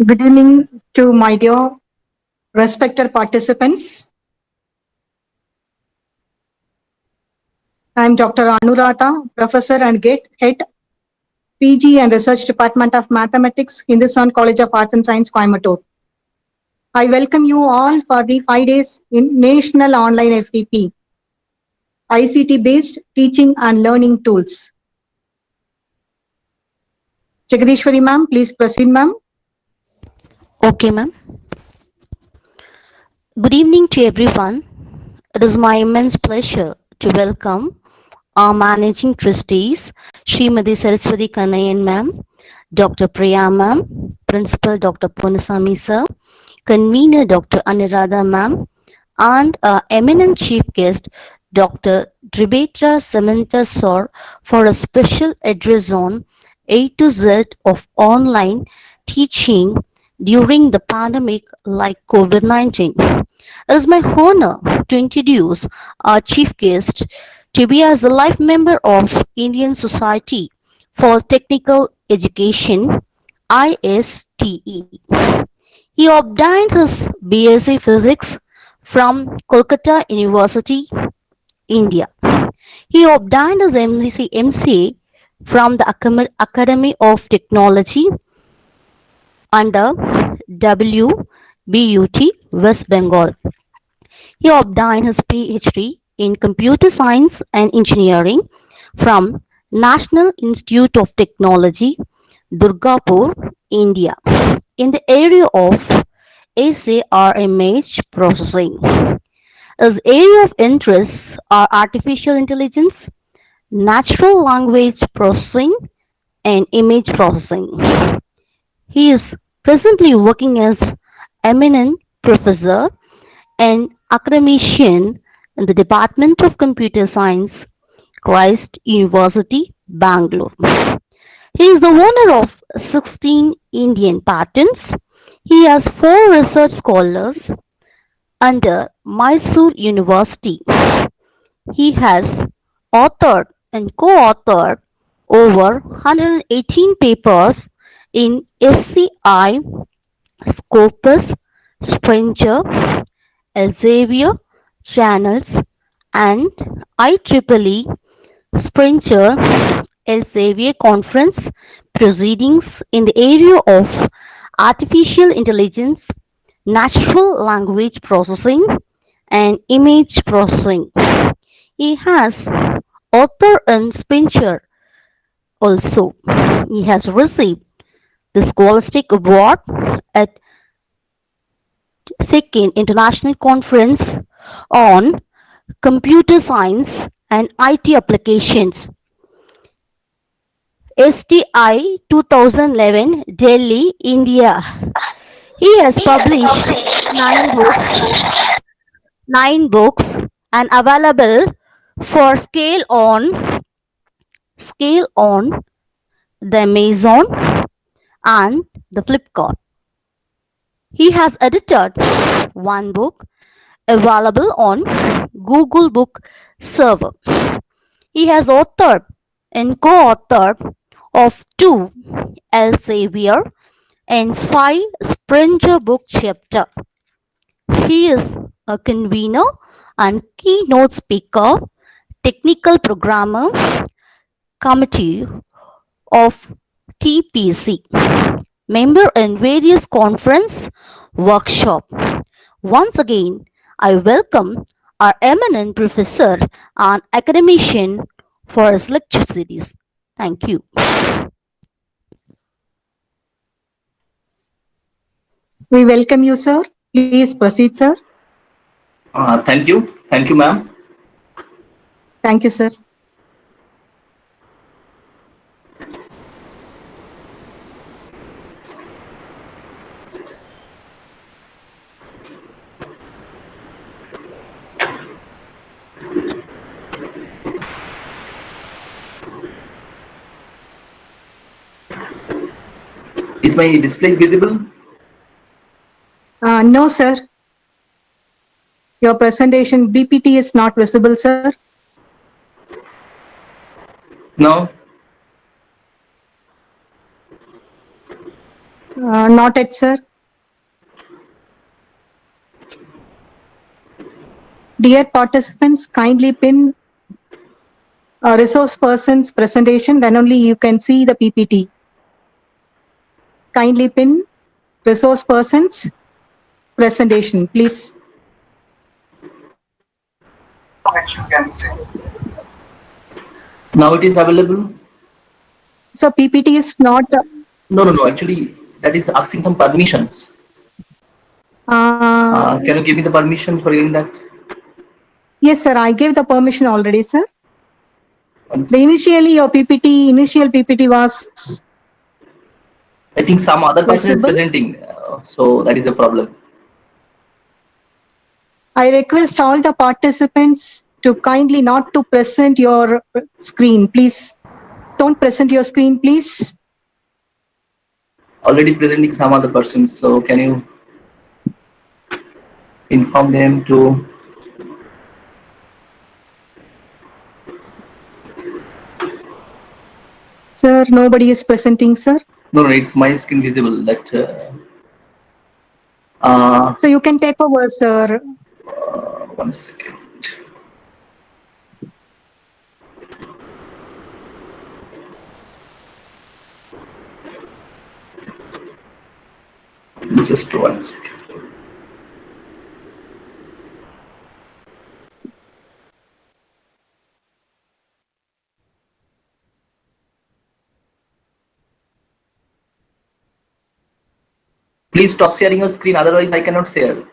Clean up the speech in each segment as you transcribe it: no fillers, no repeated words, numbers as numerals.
Good evening to my dear respected participants. I am Dr. Anuradha, Professor and Head PG and Research Department of Mathematics, Hindustan College of Arts and Science, Coimbatore. I welcome you all for the 5 days in National Online FTP, ICT-based teaching and learning tools. Jagadishwari ma'am, please proceed ma'am. Okay, ma'am. Good evening to everyone. It is my immense pleasure to welcome our managing trustees, Srimati Saraswati Kanayan ma'am, Dr. Priya ma'am, Principal Dr. Punasami sir, Convener Dr. Anuradha ma'am, and our eminent chief guest, Dr. Tribetra Samantha sir, for a special address on A to Z of online teaching during the pandemic like COVID-19. It is my honor to introduce our chief guest to be as a life member of Indian Society for Technical Education, ISTE. He obtained his BSc Physics from Kolkata University, India. He obtained his MCA from the Academy of Technology under WBUT, West Bengal. He obtained his PhD in Computer Science and Engineering from National Institute of Technology, Durgapur, India, in the area of SAR processing. His area of interests are artificial intelligence, natural language processing, and image processing. He is presently working as eminent professor and academician in the Department of Computer Science, Christ University, Bangalore. He is the owner of 16 Indian patents. He has 4 research scholars under Mysore University. He has authored and co-authored over 118 papers in SCI, Scopus, Springer, Elsevier, Channels, and IEEE Springer Elsevier Conference proceedings in the area of artificial intelligence, natural language processing, and image processing. He has author in Springer also. He has received the Scholastic Award at Second International Conference on Computer Science and IT Applications, STI 2011, Delhi, India. He has published 9 books and available for scale on the Amazon and the Flipkart. He has edited 1 book available on Google Book Server. He has authored and co-authored of 2 Elsevier and 5 Springer book chapter. He is a convener and keynote speaker, technical programmer, committee of TPC, member in various conference workshop. Once again, I welcome our eminent professor and academician for his lecture series. Thank you. We welcome you, sir. Please proceed, sir. Thank you. Thank you, ma'am. Thank you, sir. Is my display visible? No, sir. Your presentation BPT is not visible, sir. No. Not yet, sir. Dear participants, kindly pin resource person's presentation, then only you can see the PPT. Kindly pin resource person's presentation, please. Now it is available? So PPT is not. No. Actually, that is asking some permissions. Can you give me the permission for doing that? Yes, sir. I gave the permission already, sir. Once- The initial PPT was. I think some other person is Possible. presenting, so that is the problem. I request all the participants to kindly not to present your screen, please. Don't present your screen, please. Already presenting some other person, so can you inform them to? Sir, nobody is presenting, sir. No, it's my screen visible. That. So you can take over, sir. 1 second. Just 1 second. Please stop sharing your screen, otherwise I cannot share.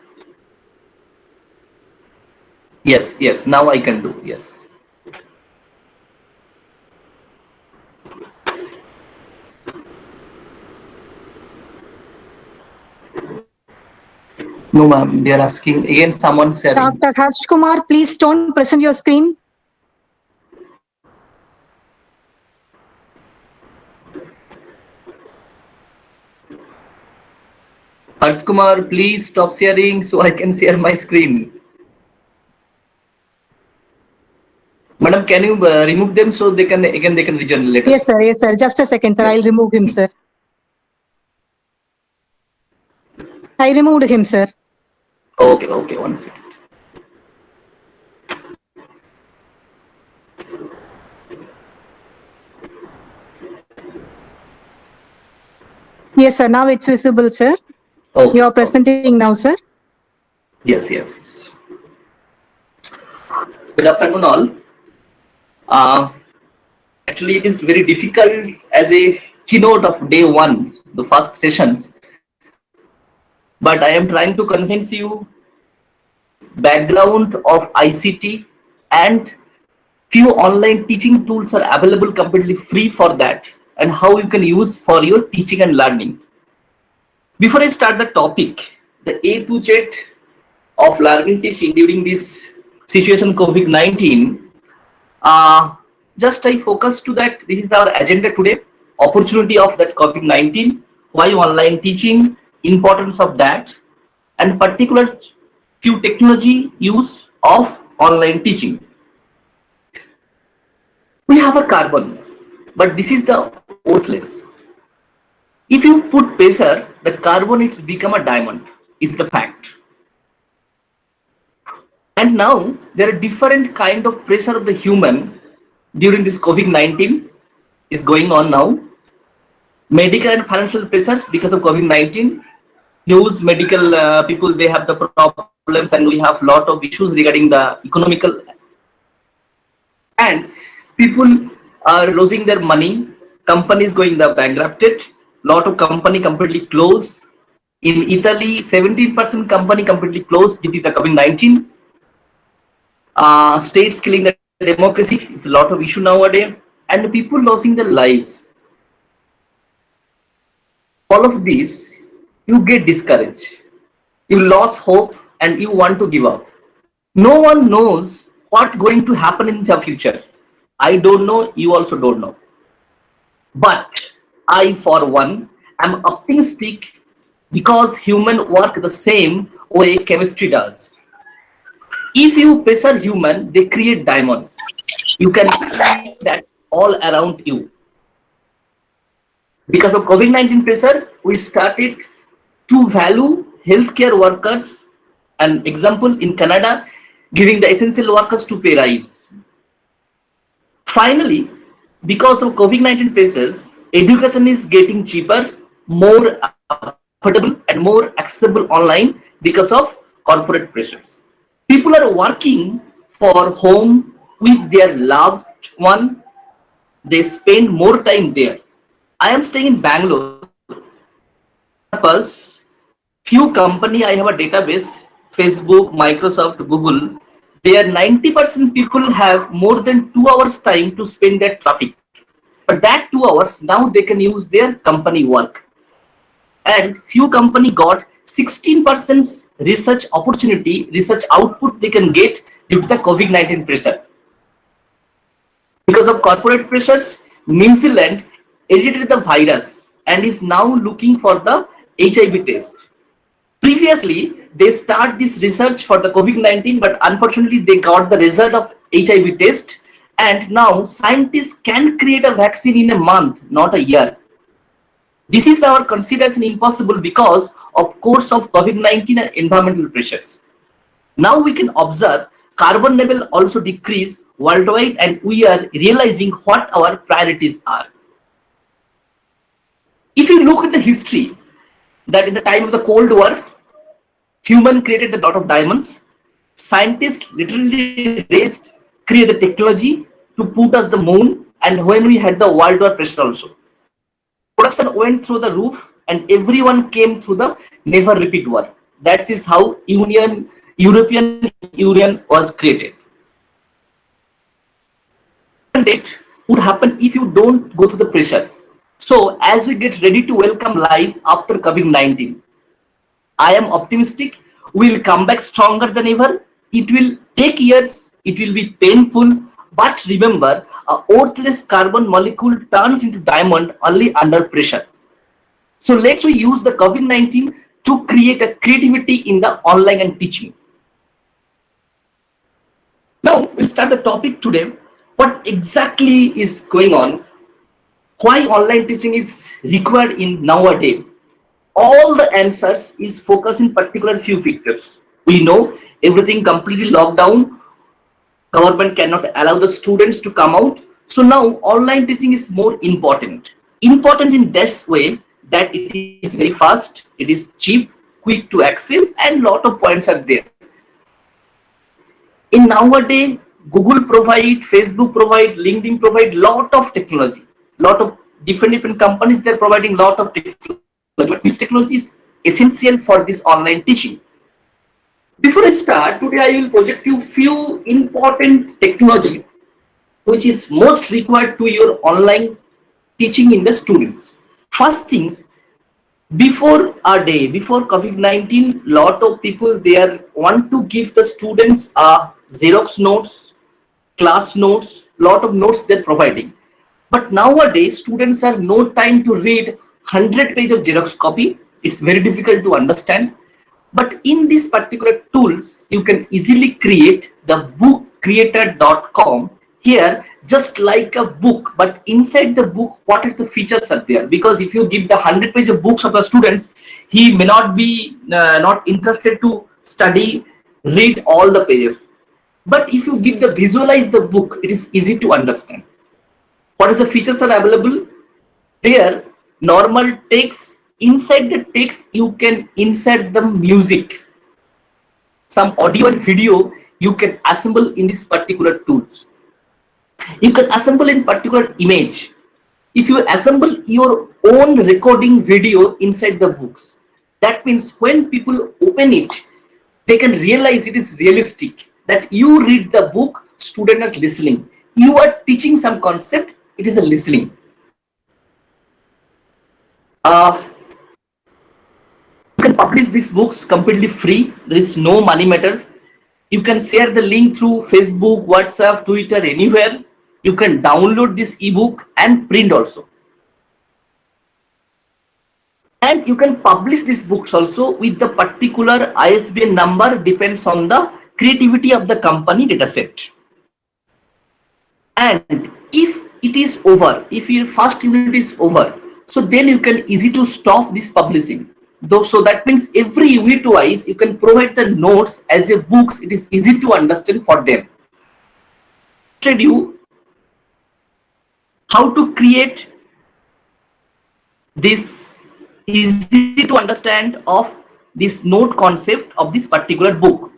Yes, now I can do, yes. No, ma'am, they are asking again, someone sharing. Dr. Harsh Kumar, please don't present your screen. Harsh Kumar, please stop sharing so I can share my screen. Madam, can you remove them so they can rejoin later? Yes, sir. Just a second, sir. I'll remove him, sir. I removed him, sir. Okay, 1 second. Yes, sir. Now it's visible, sir. Okay. You are presenting now, sir. Yes. Good afternoon, all. Actually, it is very difficult as a keynote of day one, the first sessions. But I am trying to convince you background of ICT and few online teaching tools are available completely free for that, and how you can use for your teaching and learning. Before I start the topic, the A to Z of learning teaching during this situation COVID-19, just I focus to that. This is our agenda today. Opportunity of that COVID-19, why online teaching, importance of that, and particular few technology use of online teaching. We have a carbon, but this is the worthless. If you put pressure, the carbon it's become a diamond, is the fact. And now there are different kind of pressure of the human during this COVID-19 is going on now. Medical and financial pressure because of COVID-19. Huge medical people, they have the problems, and we have lot of issues regarding the economical. And people are losing their money. Companies going the bankrupted. Lot of company completely closed. In Italy, 17% company completely closed due to the COVID-19. States killing the democracy. It's a lot of issue nowadays, and people losing their lives. All of these, you get discouraged. You lost hope and you want to give up. No one knows what's going to happen in the future. I don't know, you also don't know. But I, for one, am optimistic because human work the same way chemistry does. If you pressure human, they create diamond. You can see that all around you. Because of COVID-19 pressure, we started to value healthcare workers. An example in Canada, giving the essential workers to pay rise. Finally, because of COVID-19 pressures, education is getting cheaper, more affordable, and more accessible online because of corporate pressures. People are working for home with their loved one. They spend more time there. I am staying in Bangalore. Purpose, few company I have a database, Facebook, Microsoft, Google. There 90% people have more than 2 hours time to spend their traffic. But that 2 hours now they can use their company work. And few company got 16% research opportunity, research output they can get due to the COVID-19 pressure. Because of corporate pressures, New Zealand edited the virus and is now looking for the HIV test. Previously, they start this research for the COVID-19, but unfortunately they got the result of HIV test, and now scientists can create a vaccine in a month, not a year. This is our consideration impossible because of course of COVID-19 and environmental pressures. Now we can observe carbon level also decrease worldwide, and we are realizing what our priorities are. If you look at the history, that in the time of the Cold War, human created a lot of diamonds. Scientists literally created the technology to put us the moon, and when we had the World War pressure also. Production went through the roof and everyone came through the never repeat war. That is how European Union was created. It would happen if you don't go through the pressure. So as we get ready to welcome life after COVID-19, I am optimistic we will come back stronger than ever. It will take years, it will be painful, but remember, a worthless carbon molecule turns into diamond only under pressure. So let's we use the COVID-19 to create a creativity in the online and teaching. Now we'll start the topic today. What exactly is going on? Why online teaching is required in nowadays? All the answers is focused in particular few factors. We know everything completely locked down. Government cannot allow the students to come out. So now online teaching is more important. Important in this way that it is very fast, it is cheap, quick to access, and lot of points are there. In nowadays, Google provide, Facebook provide, LinkedIn provide lot of technology. Lot of different companies, they're providing lot of technology. But which technology is essential for this online teaching? Before I start, today I will project you few important technology which is most required to your online teaching in the students. First things, before COVID-19, lot of people there want to give the students Xerox notes, class notes, lot of notes they're providing. But nowadays, students have no time to read 100 pages of Xerox copy. It's very difficult to understand. But in these particular tools, you can easily create the bookcreator.com. Here, just like a book, but inside the book, what are the features are there? Because if you give the 100 pages of books of the students, he may not be not interested to study, read all the pages. But if you give the visualize the book, it is easy to understand. What is the features are available? There, normal text, inside the text, you can insert the music. Some audio and video you can assemble in this particular tools. You can assemble in particular image. If you assemble your own recording video inside the books, that means when people open it, they can realize it is realistic, that you read the book, students are listening. You are teaching some concept, it is a listening. You can publish these books completely free. There is no money matter. You can share the link through Facebook, WhatsApp, Twitter, anywhere. You can download this ebook and print also. And you can publish these books also with the particular ISBN number, depends on the creativity of the company dataset. And if it is over, if your first unit is over, So then you can easy to stop this publishing. Though, so that means every unit wise you can provide the notes as a books. It is easy to understand for them. Should you how to create this easy to understand of this note concept of this particular book.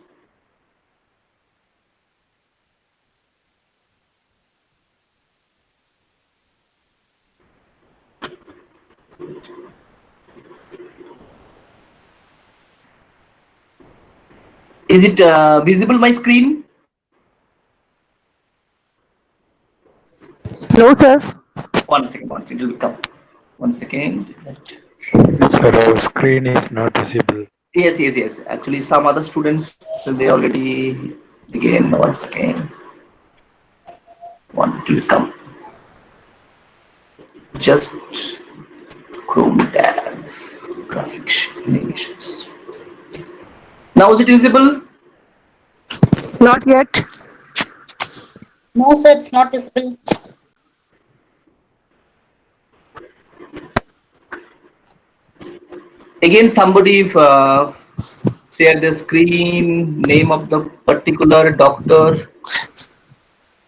Is it visible my screen? No, sir. One second, it will come. 1 second. Sir, our screen is not visible. Yes. Actually, some other students, they already, again, 1 second. One, it will come. Just Chrome tab, graphics, animations. Now is it visible? Not yet. No, sir, it's not visible. Again, somebody share the screen, name of the particular doctor.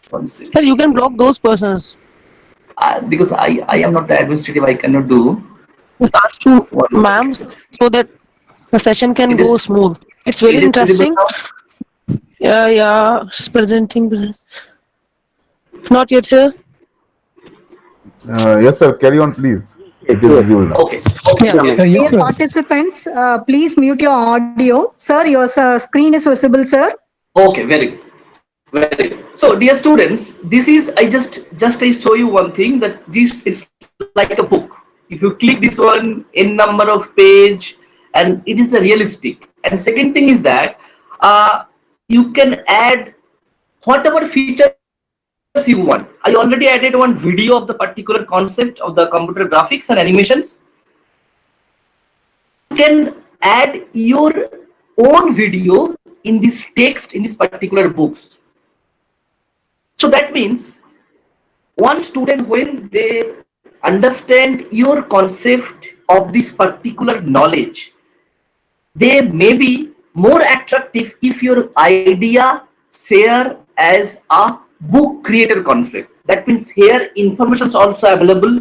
1 second. Sir, you can block those persons. Because I am not the administrative, I cannot do. Just ask to What is ma'am that? so that the session can It go is- smooth. It's It very is interesting. visible Yeah. It's presenting. Not yet, sir. Yes, sir. Carry on, please. It is visible now. now? Okay. Yeah. Dear participants, please mute your audio. Sir, your screen is visible, sir. Okay, very good. So, dear students, this is I show you one thing that this it's like a book. If you click this one, in number of page, and it is a realistic. And second thing is that you can add whatever features you want. I already added one video of the particular concept of the computer graphics and animations. You can add your own video in this text in this particular books. So that means one student, when they understand your concept of this particular knowledge, they may be more attractive if your idea share as a book creator concept. That means here information is also available,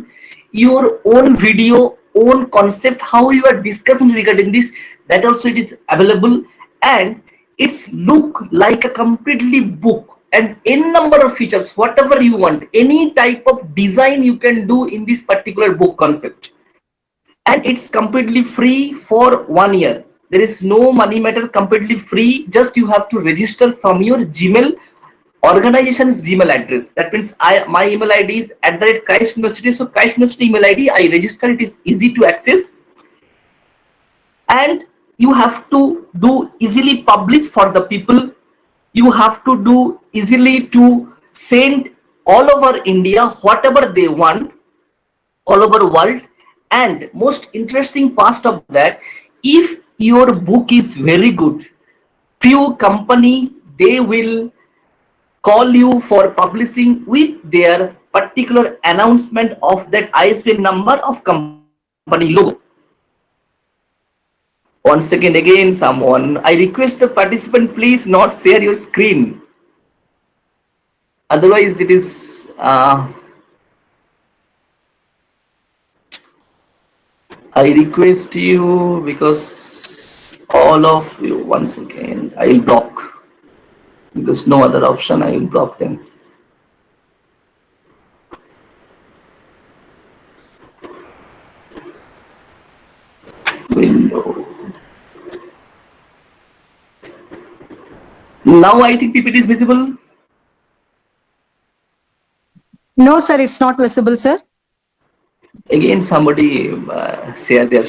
your own video, own concept, how you are discussing regarding this, that also it is available, and it's look like a completely book, and n number of features, whatever you want, any type of design you can do in this particular book concept, and it's completely free for 1 year. There is no money matter, completely free. Just you have to register from your Gmail organization's Gmail address. That means my email ID is @Christ University. So Christ University email ID, I register. It is easy to access, and you have to do easily publish for the people. You have to do easily to send all over India whatever they want, all over world. And most interesting part of that, if your book is very good, few company, they will call you for publishing with their particular announcement of that ISBN number of company logo. Once again, someone, I request the participant, please not share your screen. Otherwise, it is I request you, because all of you, once again, I will block, because no other option, I will block them. Window. Now I think PPT is visible. No, sir, it's not visible, sir. Again, somebody share their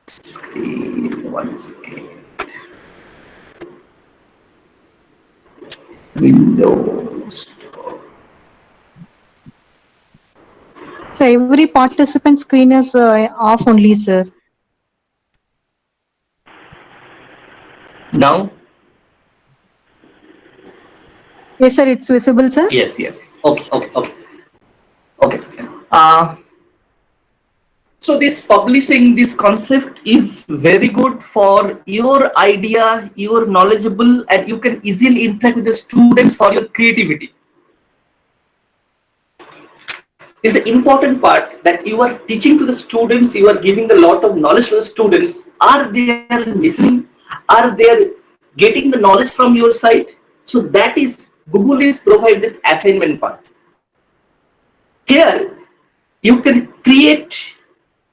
screen. Once again. Windows. So every participant screen is off only, sir. Now? Yes, sir, it's visible, sir. Yes. Okay. So this publishing, this concept is very good for your idea, you're knowledgeable, and you can easily interact with the students for your creativity. Is the important part that you are teaching to the students, you are giving a lot of knowledge to the students. Are they listening? Are they getting the knowledge from your side? So that is Google is provided assignment part. Here you can create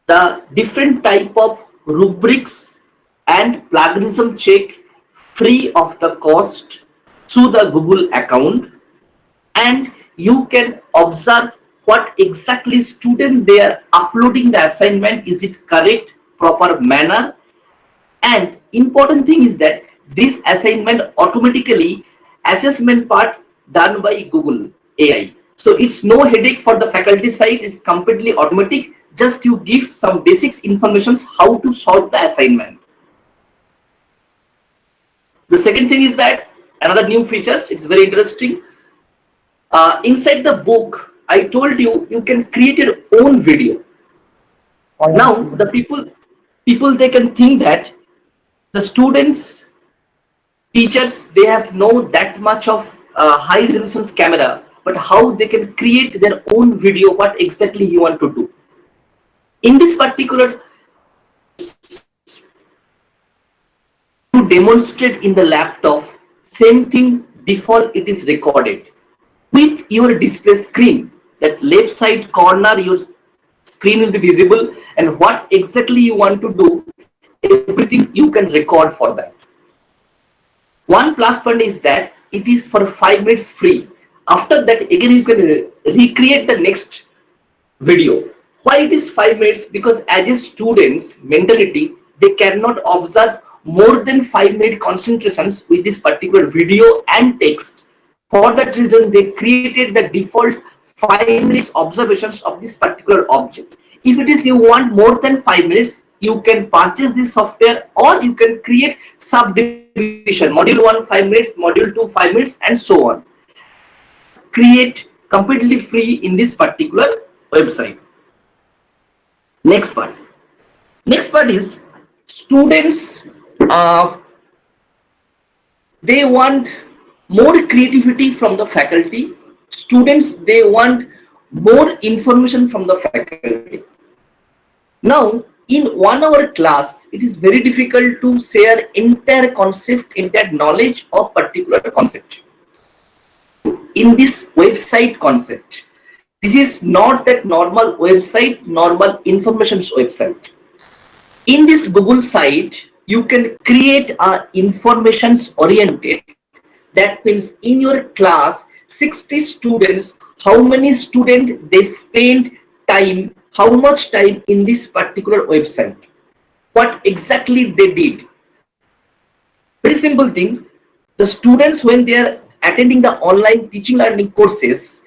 the different type of rubrics and plagiarism check free of the cost through the Google account, and you can observe what exactly student they are uploading the assignment, is it correct, proper manner, and important thing is that this assignment automatically assessment part done by Google AI. So it's no headache for the faculty side, it's completely automatic. Just you give some basics informations how to solve the assignment. The second thing is that another new features, it's very interesting. Inside the book, I told you, you can create your own video. Now the people they can think that the students, teachers, they have no that much of high resolution camera, but how they can create their own video, what exactly you want to do. In this particular, to demonstrate in the laptop, same thing, default it is recorded with your display screen. That left side corner, your screen will be visible, and what exactly you want to do, everything you can record for that. One plus point is that it is for 5 minutes free. After that, again you can recreate the next video. Why it is 5 minutes? Because as a student's mentality, they cannot observe more than 5 minute concentrations with this particular video and text. For that reason, they created the default 5 minutes observations of this particular object. If it is you want more than 5 minutes, you can purchase this software, or you can create subdivision, module 1 5 minutes, module 2 5 minutes, and so on. Create completely free in this particular website. Next part is students, they want more creativity from the faculty. Students, they want more information from the faculty. Now, in 1 hour class, it is very difficult to share entire concept, entire knowledge of particular concept. In this website concept, this is not that normal website, normal information's website. In this Google site, you can create a informations oriented. That means in your class, 60 students, how many students they spend time, how much time in this particular website, what exactly they did. Very simple thing, the students when they are attending the online teaching learning courses,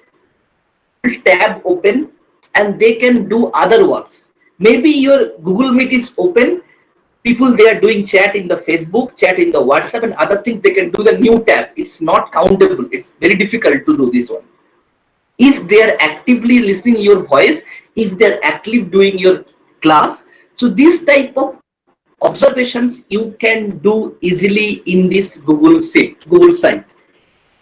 tab open and they can do other works. Maybe your Google Meet is open, people they are doing chat in the Facebook, chat in the WhatsApp and other things, they can do the new tab. It's not countable, it's very difficult to do this one. If they are actively listening your voice, if they are actively doing your class, so this type of observations you can do easily in this Google site,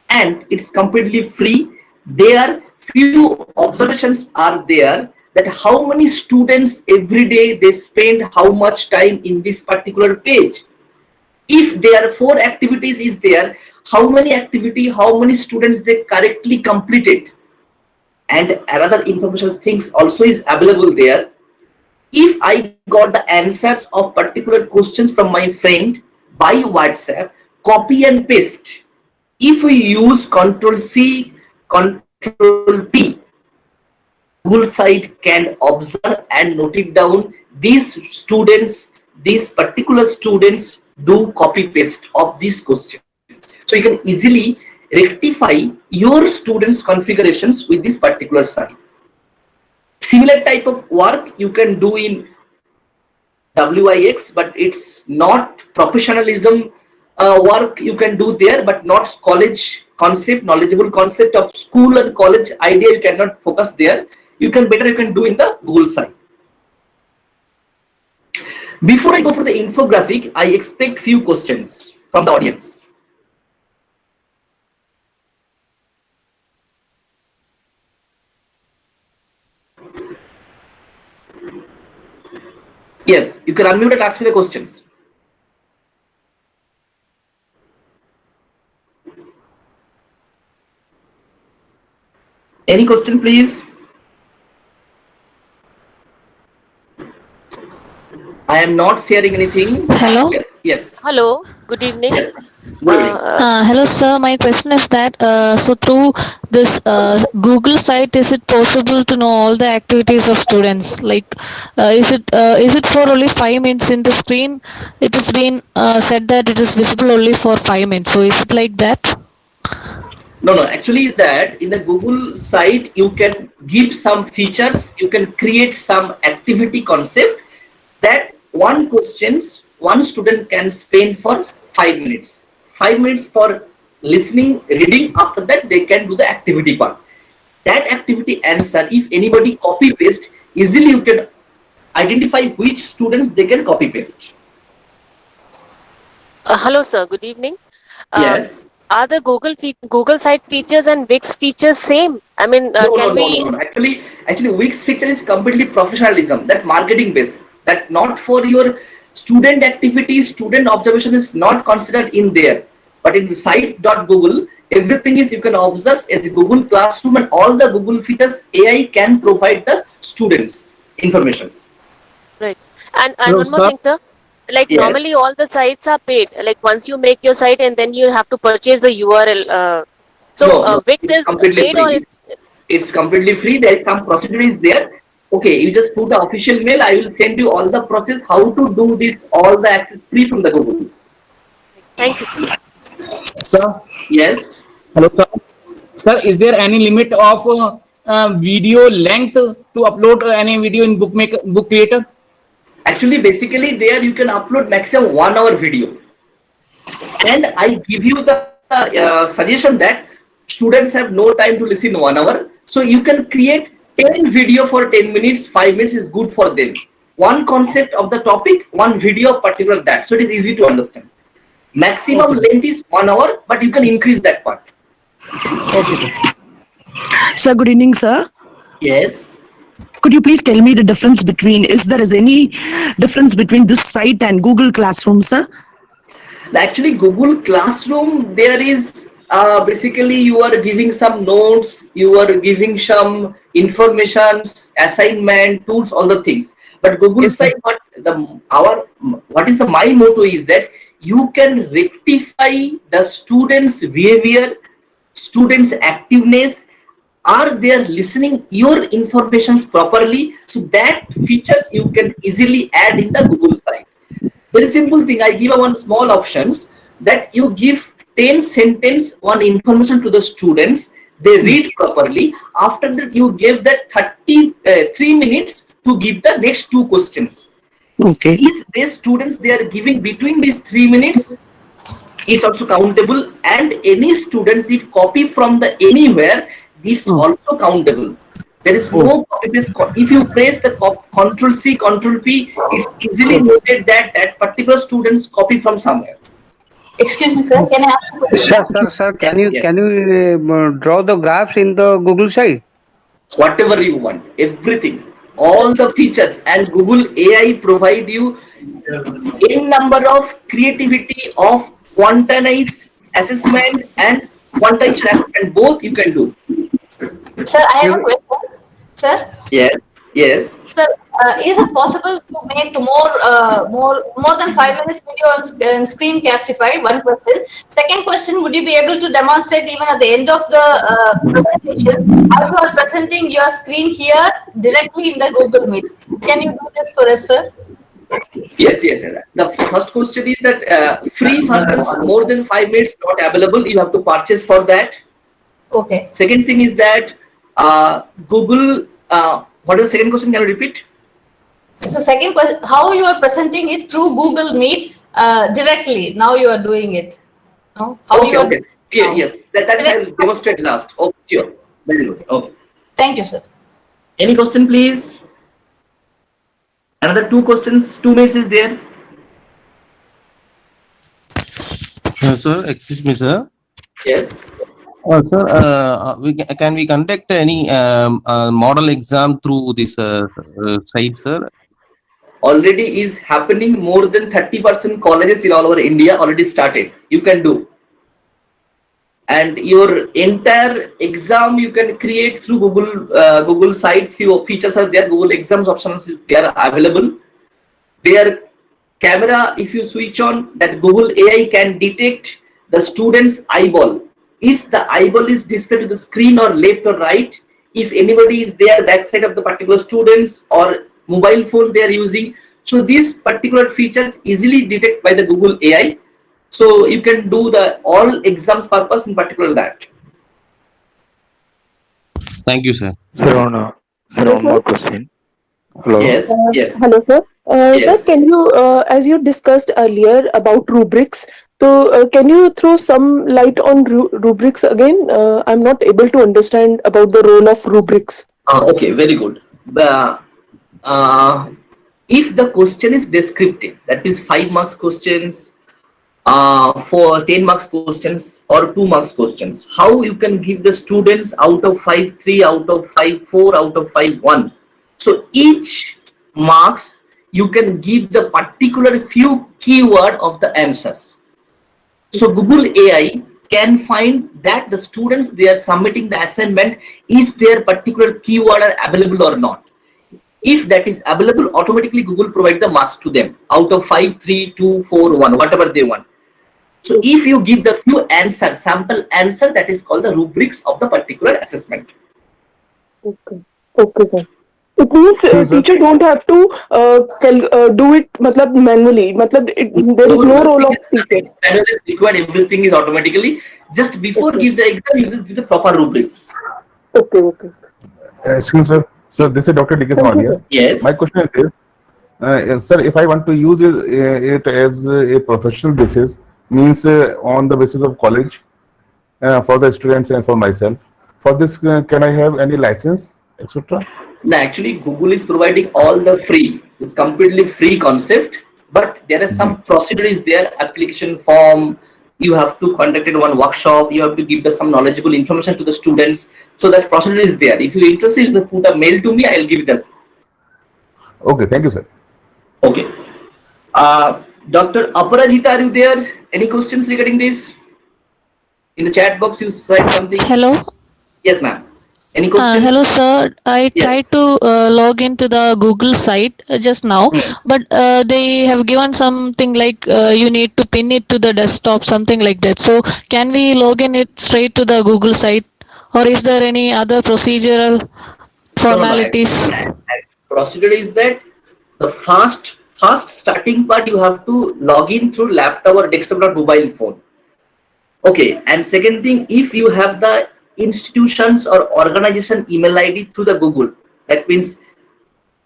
and it's completely free. There few observations are there, that how many students every day they spend how much time in this particular page. If there are 4 activities is there, how many activity, how many students they correctly completed, and another information things also is available there. If I got the answers of particular questions from my friend by WhatsApp, copy and paste. If we use Ctrl+C, Ctrl+P, Google site can observe and note it down. These students, these particular students do copy paste of this question. So you can easily rectify your students' configurations with this particular site. Similar type of work you can do in WIX, but it's not professionalism work you can do there, but not college concept, knowledgeable concept of school and college idea you cannot focus there. You can do in the Google site. Before I go for the infographic, I expect few questions from the audience. Yes, you can unmute and ask me the questions. Any question, please? I am not sharing anything. Hello. Yes, yes, Hello, good evening. yes. Good evening. Hello, sir. My question is that so through this Google site, is it possible to know all the activities of students? Like, is it for only 5 minutes in the screen? It has been said that it is visible only for 5 minutes. So is it like that? No, actually is that in the Google site, you can give some features, you can create some activity concept that one student can spend for 5 minutes. 5 minutes for listening, reading, after that they can do the activity part. That activity answer, if anybody copy paste, easily you can identify which students they can copy paste. Hello, sir. Good evening. Yes. Are the Google site features and Wix features same? I mean, No. Actually, Wix feature is completely professionalism, that marketing base, that not for your student activities, student observation is not considered in there. But in site.google, everything is you can observe as a Google Classroom and all the Google features AI can provide the students informations. Right. And one more thing, sir. Like Yes. normally all the sites are paid. Like once you make your site and then you have to purchase the URL. No, Wix it's is completely paid or free. it's It's completely free. There is some procedure is there. Okay, you just put the official mail. I will send you all the process how to do this. All the access free from the Google. thank you. Sir, Yes. hello, sir. Sir, is there any limit of video length to upload any video in Book Creator? Actually, basically, there you can upload maximum 1 hour video. And I give you the suggestion that students have no time to listen 1 hour. So you can create 10 video for 10 minutes, 5 minutes is good for them. One concept of the topic, one video particular that. So it is easy to understand. Maximum length is 1 hour, but you can increase that part. Okay, sir. Sir, good evening, sir. Yes. Could you please tell me the difference between, is there is any difference between this site and Google Classroom, sir? Actually, Google Classroom, there is basically you are giving some notes, you are giving some informations, assignment, tools, all the things. But Google Yes, sir. site, what is my motto is that you can rectify the students' behavior, students' activeness. Are they listening your informations properly? So that features you can easily add in the Google site. Very simple thing. I give one small options that you give 10 sentence one information to the students. They read properly. After that, you give that 3 minutes to give the next 2 questions. Okay. These students they are giving between these 3 minutes is also countable, and any students if copy from the anywhere, it's also countable. There is no copy paste. If you press the Control C, Control P, it's easily noted that that particular students copy from somewhere. Excuse me, sir. Can I ask you a question? Sir, can you Yes. draw the graphs in the Google site? Whatever you want, everything, all the features, and Google AI provide you n number of creativity of quantized assessment and quantized and both you can do. Sir, I have a question. Sir, Yes. sir, is it possible to make more than 5 minutes video on Screencastify? One question. Second question, would you be able to demonstrate even at the end of the presentation how you are presenting your screen here directly in the Google Meet? Can you do this for us, sir? Yes. The first question is that free versions more than 5 minutes not available. You have to purchase for that. Okay. Second thing is that Google. What is the second question? Can you repeat? So second question, how you are presenting it through Google Meet directly? Now you are doing it. No? How you are? Okay. Yes. That I will demonstrate last. Oh, sure. Very good. Okay. Thank you, sir. Any question, please? Another 2 minutes is there. Sir, excuse me, sir. Yes. Sir, can we conduct any model exam through this site, sir? Already is happening. More than 30% colleges in all over India already started. You can do. And your entire exam you can create through Google site. Few features are there. Google exams options they are available. Their camera, if you switch on, that Google AI can detect the student's eyeball. If the eyeball is displayed to the screen or left or right, if anybody is there backside of the particular students or mobile phone they are using, so these particular features easily detect by the Google AI. So you can do the all exams purpose in particular that. Thank you, sir. Sir, one more question. Hello. Yes. Yes. Hello, sir. Yes. Sir, can you, as you discussed earlier about rubrics, so can you throw some light on rubrics again? I'm not able to understand about the role of rubrics. Okay, very good. If the question is descriptive, that means 5 marks questions, for 10 marks questions or 2 marks questions, how you can give the students out of 5 3, out of 5 4, out of 5 1. So each marks you can give the particular few keyword of the answers. So Google AI can find that the students they are submitting the assignment, is their particular keyword are available or not. If that is available, automatically Google provide the marks to them out of 5 3 2 4 1, whatever they want. So if you give the few answer, sample answer, that is called the rubrics of the particular assessment. Okay. Okay, sir. It means teacher don't have to do it manually. There is no role of teacher. Manual is required, everything is automatically. Just before give the exam, you just give the proper rubrics. Okay, okay. Excuse me, sir. So this is Dr. D.K. Samadia. Yes. My question is this. Sir, if I want to use it as a professional basis, means on the basis of college, for the students and for myself, for this, can I have any license, etc.? No, actually Google is providing all the free. It's completely free concept, but there are some procedures there, application form, you have to conduct one workshop, you have to give some knowledgeable information to the students. So that procedure is there. If you're interested, you put a mail to me, I'll give this. Okay, thank you, sir. Okay. Dr. Aparajita, are you there? Any questions regarding this? In the chat box, you said something. Hello. Yes, ma'am. Any questions? Hello, sir. I tried to log into the Google site just now, but they have given something like you need to pin it to the desktop, something like that. So can we log in it straight to the Google site, or is there any other procedural formalities? No. Procedure is that the first starting part you have to log in through laptop or desktop or mobile phone. Okay, and second thing, if you have the institutions or organization email ID through the Google, that means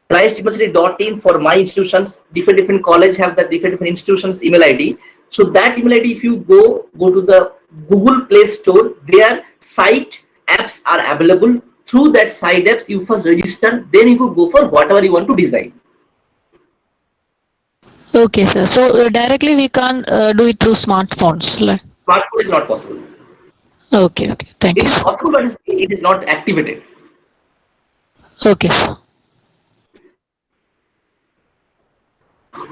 christuniversity.in for my institutions, different college have the different institutions email ID. So that email ID, if you go to the Google Play Store, their site apps are available. Through that site apps, you first register, then you go for whatever you want to design. Okay, sir. So directly we can't do it through smartphones. Smartphone is not possible. Okay, okay. Thank you. It is possible, but it is not activated. Okay, sir.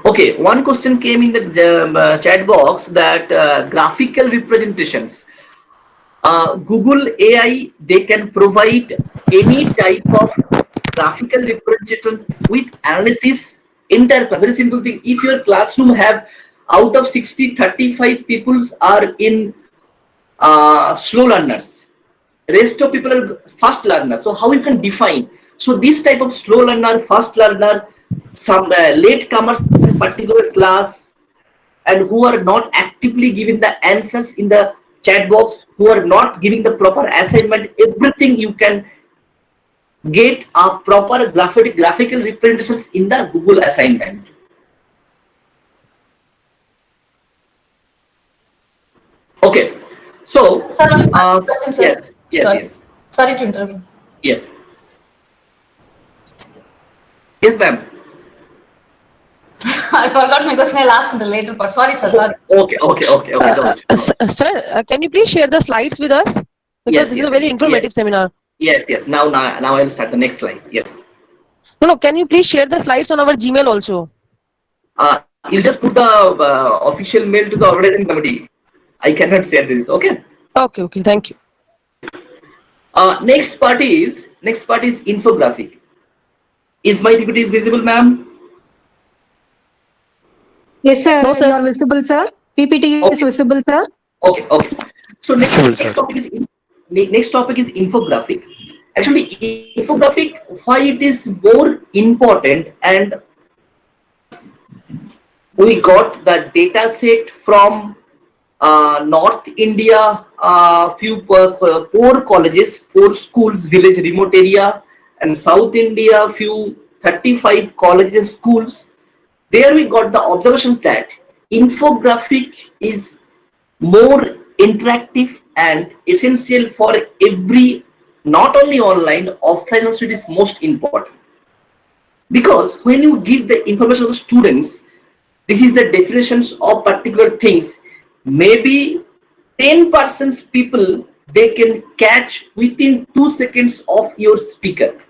Okay, one question came in the chat box that graphical representations. Google AI, they can provide any type of graphical representation with analysis entire class. Very simple thing. If your classroom have out of 60, 35 people are in slow learners, rest of people are fast learners. So how you can define? So this type of slow learner, fast learner, some late comers in particular class, and who are not actively giving the answers in the chat box, who are not giving the proper assignment, everything you can get a proper graphical representations in the Google assignment. Okay, so yes. Sorry to intervene. Yes, ma'am. I forgot my question. I'll ask in the later part. Sorry, sir. Sorry. Okay. Sir, can you please share the slides with us? Because Yes, this is yes, a very informative seminar. Yes. Now I will start the next slide. Yes. No, can you please share the slides on our Gmail also? You'll just put the official mail to the organizing committee. I cannot share this. Okay. Okay, thank you. Next part is infographic. Is my PPT is visible, ma'am? Yes, sir. No, sir. You are visible, sir. PPT is visible, sir. Okay. So next Visible, sir. topic is infographic. Actually, infographic, why it is more important, and we got the data set from North India, few poor colleges, poor schools, village, remote area, and South India, few 35 colleges, schools. There we got the observations that infographic is more interactive and essential for every, not only online, offline also it is most important. Because when you give the information to the students, this is the definitions of particular things. Maybe 10% people they can catch within 2 seconds of your speaker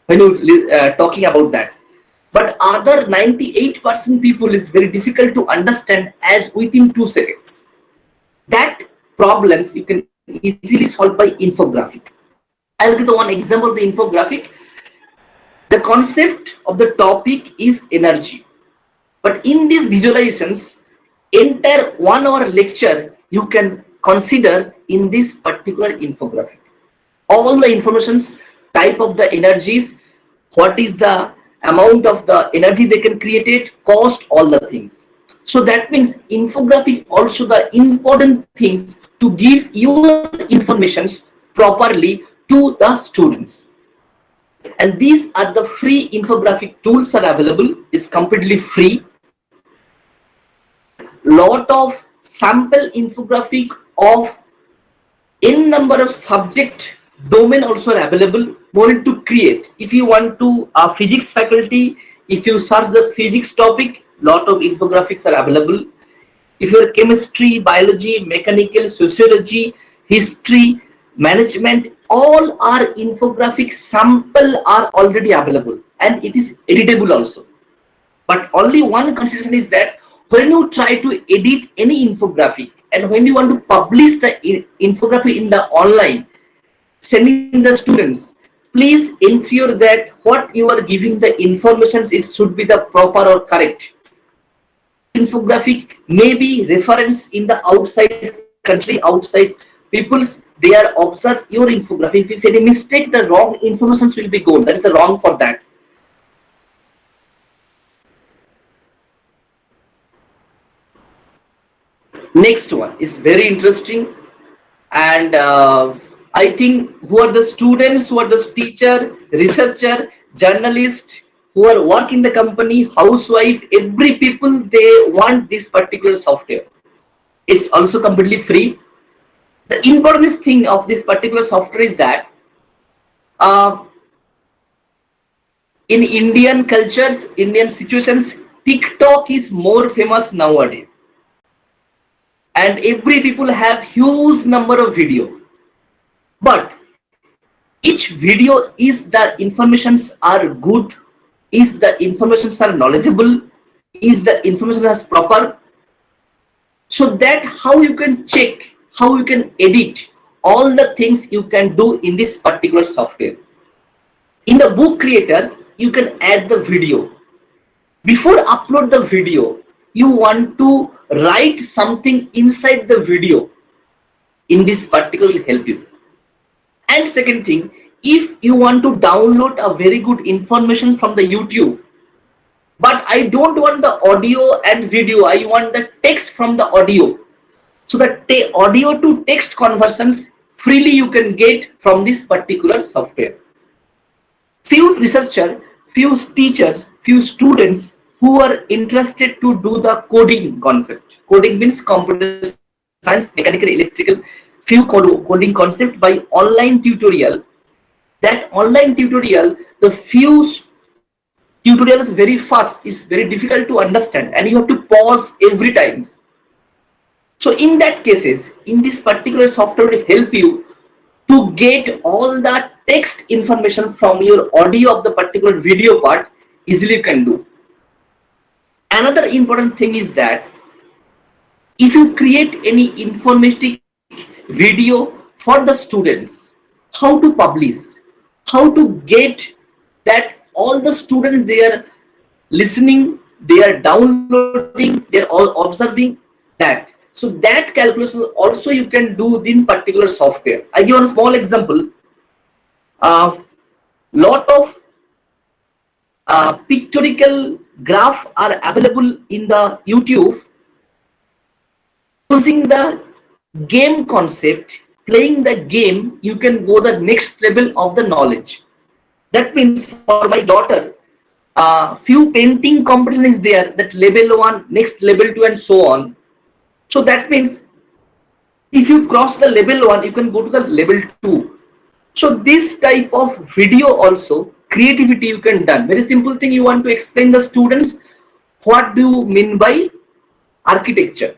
when you talking about that. But other 98% people is very difficult to understand as within 2 seconds. That problems you can easily solve by infographic. I'll give the one example of the infographic. The concept of the topic is energy. But in these visualizations, entire 1 hour lecture you can consider in this particular infographic. All the informations, type of the energies, what is the amount of the energy they can create it, cost, all the things. So that means infographic also the important things to give your informations properly to the students. And these are the free infographic tools are available. It's completely free. Lot of sample infographic of n number of subject domain also are available. More to create. If you want to physics faculty, if you search the physics topic, lot of infographics are available. If you're chemistry, biology, mechanical, sociology, history, management, all our infographic sample are already available and it is editable also. But only one consideration is that when you try to edit any infographic and when you want to publish the infographic in the online, sending the students, please ensure that what you are giving the information, it should be the proper or correct. Infographic may be reference in the outside country, outside people's, they are observe your infographic. If any mistake, the wrong information will be gone. That is the wrong for that. Next one is very interesting, and I think who are the students, who are the teacher, researcher, journalist, who are work in the company, housewife, every people they want this particular software. It's also completely free. The important thing of this particular software is that in Indian cultures, Indian situations, TikTok is more famous nowadays. And every people have huge number of video. But each video is the informations are good, is the informations are knowledgeable, is the information is proper. So that how you can check, how you can edit all the things you can do in this particular software. In the book creator, you can add the video. Before upload the video, you want to write something inside the video. In this particular will help you. And second thing, if you want to download a very good information from the YouTube, but I don't want the audio and video, I want the text from the audio. So the audio to text conversions freely you can get from this particular software. Few researchers, few teachers, few students who are interested to do the coding concept. Coding means computer science, mechanical, electrical, few coding concept by online tutorial. That online tutorial, the few tutorial is very fast, it's very difficult to understand, and you have to pause every time. So in that cases, in this particular software will help you to get all the text information from your audio of the particular video part easily you can do. Another important thing is that if you create any informative video for the students, how to publish, how to get that all the students they are listening, they are downloading, they are all observing that. So that calculation also you can do in particular software. I give a small example. Lot of pictorial graph are available in the YouTube. Using the game concept, playing the game, you can go the next level of the knowledge. That means for my daughter, few painting competition is there, that level 1, next level 2 and so on. So that means if you cross the level 1, you can go to the level 2. So this type of video also, creativity you can done. Very simple thing, you want to explain the students, what do you mean by architecture?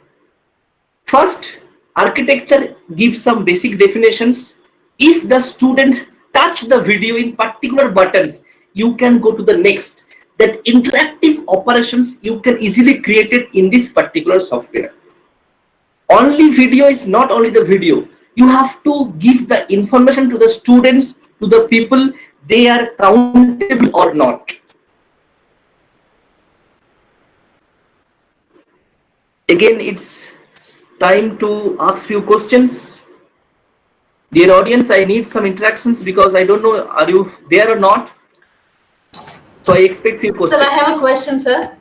First, architecture gives some basic definitions. If the student touch the video in particular buttons, you can go to the next. That interactive operations you can easily create it in this particular software. Only video is not only the video. You have to give the information to the students, to the people, they are countable or not. Again, it's time to ask few questions. Dear audience, I need some interactions because I don't know, are you there or not? So I expect few questions. Sir, I have a question, sir.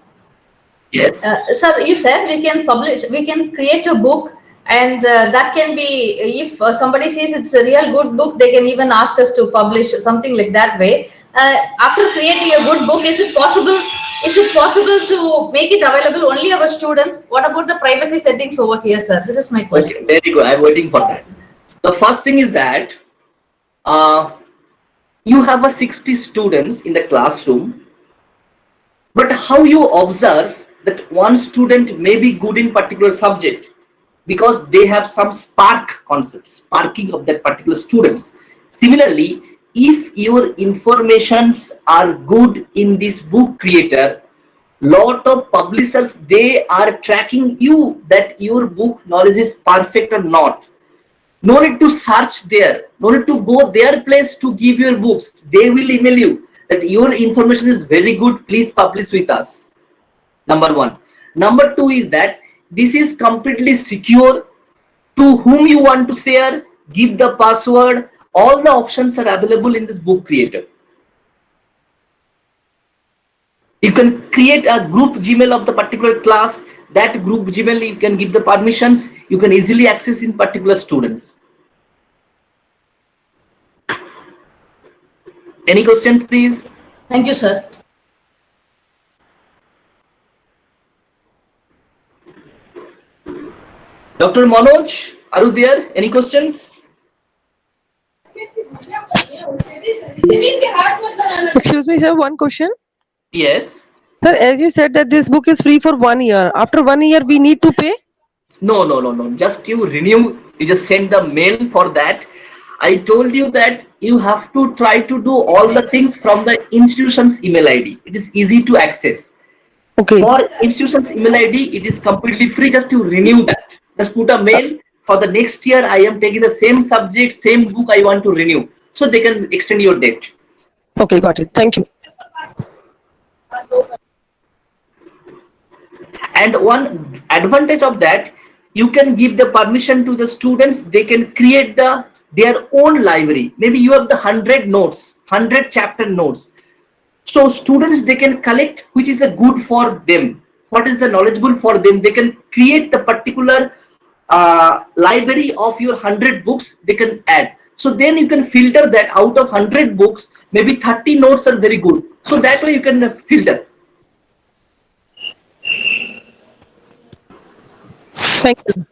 Yes. Sir, you said we can publish, we can create a book, and that can be, if somebody says it's a real good book, they can even ask us to publish something like that way. After creating a good book, is it possible to make it available only our students? What about the privacy settings over here, sir? This is my question. Okay, very good. I'm waiting for that. The first thing is that you have a 60 students in the classroom, but how you observe that one student may be good in particular subject because they have some spark concepts, sparking of that particular students. Similarly, if your informations are good in this book creator, lot of publishers, they are tracking you that your book knowledge is perfect or not. No need to search there, no need to go their place to give your books. They will email you that your information is very good, please publish with us. Number one. Number two is that this is completely secure. To whom you want to share, give the password, all the options are available in this book creator. You can create a group Gmail of the particular class. That group Gmail you can give the permissions. You can easily access in particular students. Any questions, please? Thank you, sir. Dr. Manoj, are you there? Any questions? Excuse me, sir, one question. Yes. Sir, as you said that this book is free for 1 year. After 1 year, we need to pay? No. Just you renew, you just send the mail for that. I told you that you have to try to do all the things from the institution's email ID. It is easy to access. Okay. For institution's email ID, it is completely free. Just to renew that. Just put a mail for the next year. I am taking the same subject, same book I want to renew. So they can extend your date. Okay, got it. Thank you. And one advantage of that, you can give the permission to the students. They can create their own library. Maybe you have the 100 notes, 100 chapter notes. So students, they can collect which is the good for them. What is the knowledgeable for them? They can create the particular library of your 100 books. They can add. So then you can filter that out of 100 books. Maybe 30 notes are very good. So that way you can filter. Thank you.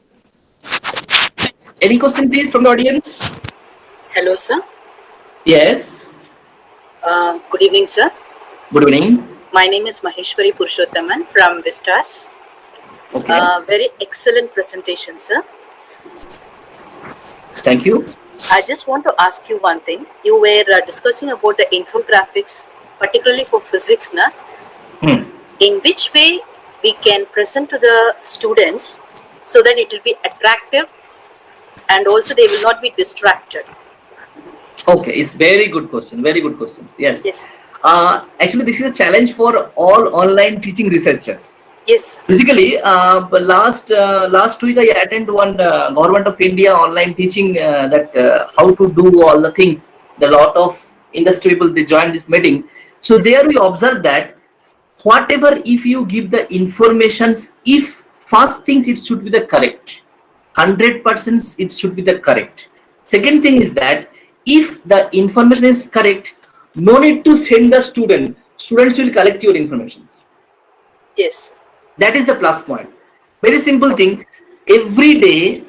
Any question, please, from the audience? Hello, sir. Yes. Good evening, sir. Good evening. My name is Maheshwari Purushothaman from Vistas. Very excellent presentation, sir. Thank you. I just want to ask you one thing. You were discussing about the infographics, particularly for physics, na? In which way we can present to the students so that it will be attractive and also they will not be distracted? Okay, it's very good question. Very good questions. Yes. Yes. Actually, this is a challenge for all online teaching researchers. Yes. Basically, last week I attended one Government of India online teaching that how to do all the things. A lot of industry people, they joined this meeting. So there we observed that whatever, if you give the informations, if first things it should be the correct, 100% it should be the correct. Second thing is that if the information is correct, no need to send the student. Students will collect your information. Yes. That is the plus point. Very simple thing. Every day,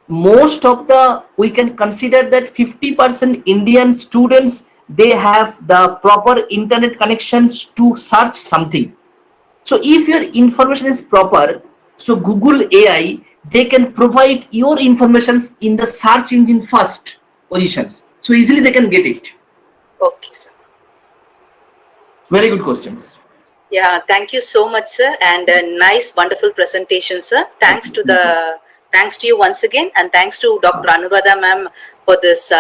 most of the, we can consider that 50% Indian students, they have the proper internet connections to search something. So if your information is proper, so Google AI, they can provide your informations in the search engine first positions. So easily they can get it. Okay, sir. Very good questions. Yeah, thank you so much, sir, and a nice, wonderful presentation, sir. Thanks to you once again, and thanks to Dr. Anuradha ma'am for this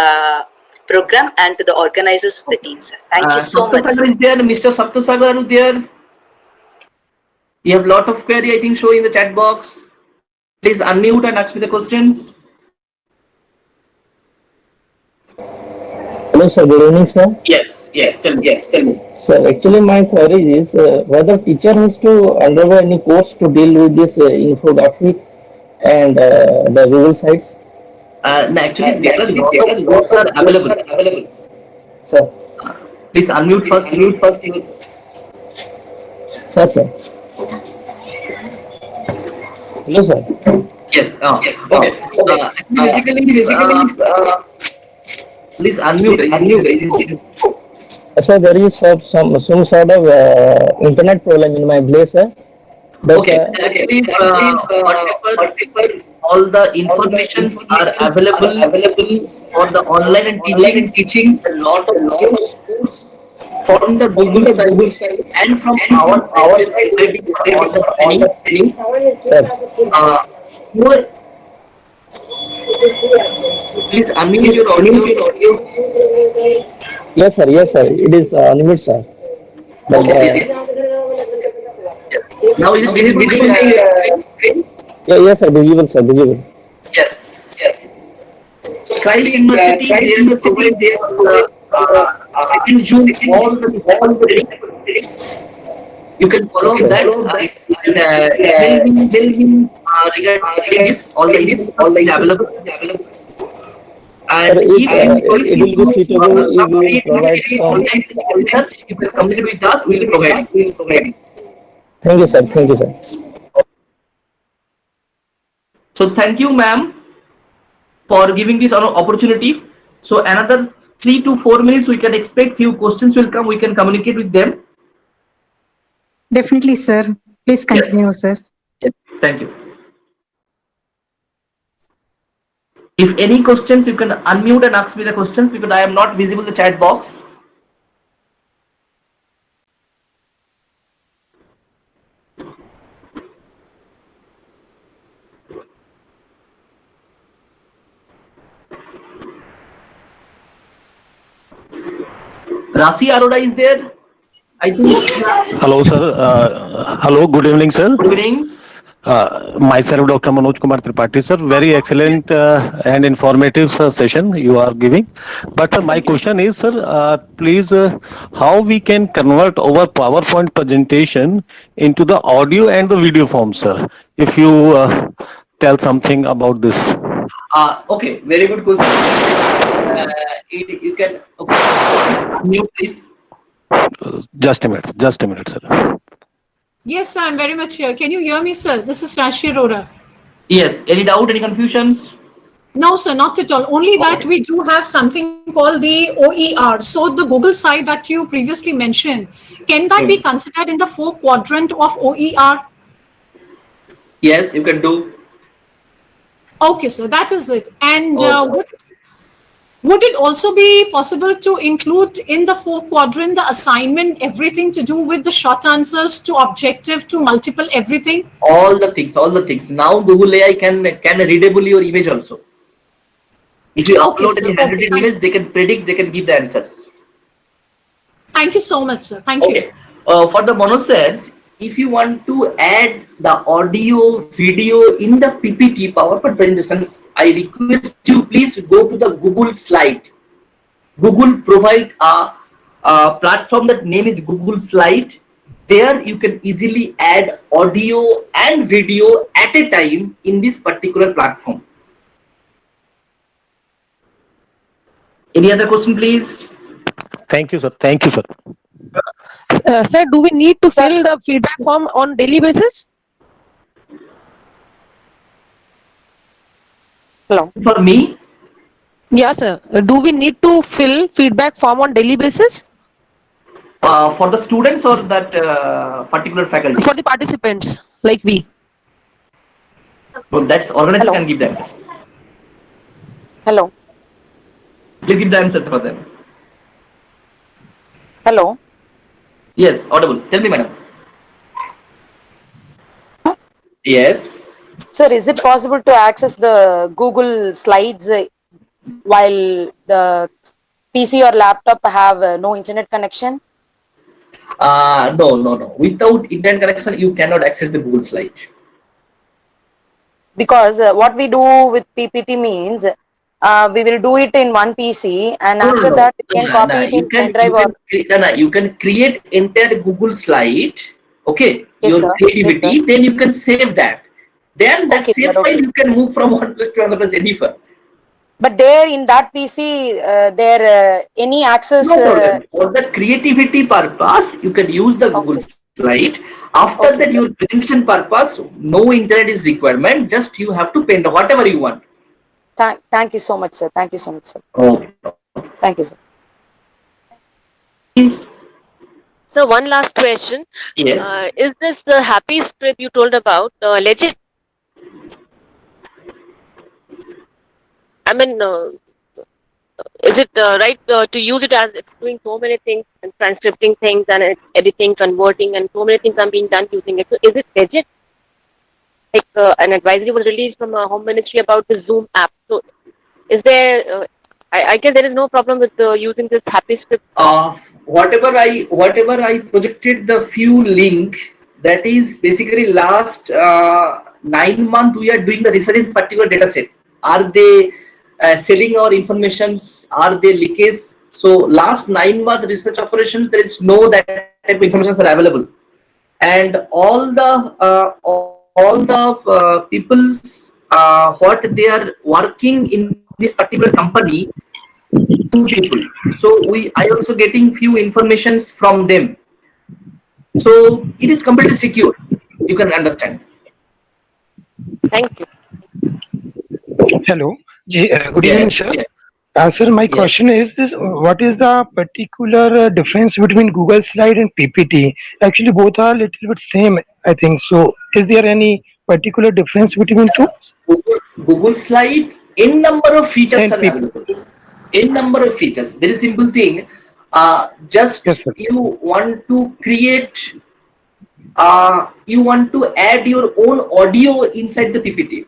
program and to the organizers of the team, sir. Thank you so much. Is there, Mr. Saptasagar is there? You have lot of query, I think, show in the chat box. Please unmute and ask me the questions. Hello, sir. Good evening, sir. Yes, tell me. So actually my query is whether teacher has to undergo any course to deal with this infographic and the Google sites? No, actually, there are lot of courses are available. Sir. Please unmute first. Sir. Hello, sir. Yes. Okay. Basically, please unmute. So there is some sort of internet problem in my place, sir. But, okay. Actually, whatever all the informations are available for the online and teaching. A lot of courses from the Google site and from our training. Please unmute your audio. Yes, sir. It is unmute, sir. But, okay. Now is it visible? Yes, sir. Visible, sir. Visible. Yes. Christ University, they second June all the you can follow that and regarding this all the available. And if it will be suitable if you will provide some research, if you communicate with us, we will provide. Thank you, sir. So thank you, ma'am, for giving this opportunity. So another 3 to 4 minutes, we can expect few questions will come. We can communicate with them. Definitely, sir. Please continue, sir. Yes. Thank you. If any questions, you can unmute and ask me the questions because I am not visible in the chat box. Rasi Arora is there? I think. Hello, sir. Hello. Good evening, sir. Good evening. Myself, Dr. Manoj Kumar Tripathi, sir. Very excellent and informative session you are giving. But my question is, sir, please, how we can convert our PowerPoint presentation into the audio and the video form, sir? If you tell something about this. Okay. Very good question. You can mute, please. Just a minute, sir. Yes, sir, I'm very much here. Can you hear me, sir? This is Rashi Arora. Yes. Any doubt, any confusions? No, sir, not at all. Only that we do have something called the OER. So the Google site that you previously mentioned, can that be considered in the 4 quadrant of OER? Yes, you can do. Okay, sir, that is it. And Okay. would it also be possible to include in the 4 quadrant the assignment, everything to do with the short answers to objective to multiple everything? All the things. Now Google AI can readable your image also. If you Okay, upload sir. any handwritten image, they can predict, they can give the answers. Thank you so much, sir. Thank you. For the monosets, if you want to add the audio, video in the PPT PowerPoint presentations, I request you please go to the Google slide. Google provide a platform that name is Google Slide. There you can easily add audio and video at a time in this particular platform. Any other question, please? Thank you, sir. Thank you, sir. Sir, do we need to fill the feedback form on daily basis? Hello. For me? Yeah, sir. Do we need to fill feedback form on daily basis? For the students or that particular faculty? For the participants, like we. So that's organizer can give the answer. Hello. Please give the answer for them. Hello. Yes, audible. Tell me, madam. Yes. Sir, is it possible to access the Google Slides while the PC or laptop have no internet connection? No. Without internet connection, you cannot access the Google Slide. Because what we do with PPT means we will do it in one PC and after that we can copy it in pen drive or... You can create entire Google Slide, okay, Yes, your sir. creativity, Yes, sir. then you can save that. Then that Okay, same sir, file you can move from one place to another place anywhere. But there in that PC, any access... No problem. For the creativity purpose, you can use the Google Slide. After that, your presentation purpose, no internet is requirement. Just you have to paint whatever you want. Thank you so much, sir. Thank you so much, sir. Okay. Thank you, sir. Please. So one last question. Yes. Is this the happy script you told about legit? I mean, is it right to use it as it's doing so many things and transcripting things and it's editing, converting, and so many things are being done using it? So is it legit? Like an advisory was released from Home Ministry about the Zoom app. So is there? I guess there is no problem with using this happy script. Whatever I projected the few link, that is basically last 9 months we are doing the research in particular data set. Are they selling our informations? Are they leakage? So last 9 month research operations, there is no that type of information are available, and all the people's what they are working in this particular company, 2 people. So I also getting few informations from them. So it is completely secure. You can understand. Thank you. Hello. Good evening, sir. Sir, my question is this: what is the particular difference between Google Slide and PPT? Actually, both are a little bit same, I think. So, is there any particular difference between two? Google Slide, n number of features are available. N number of features. Very simple thing. Just you want to create. You want to add your own audio inside the PPT.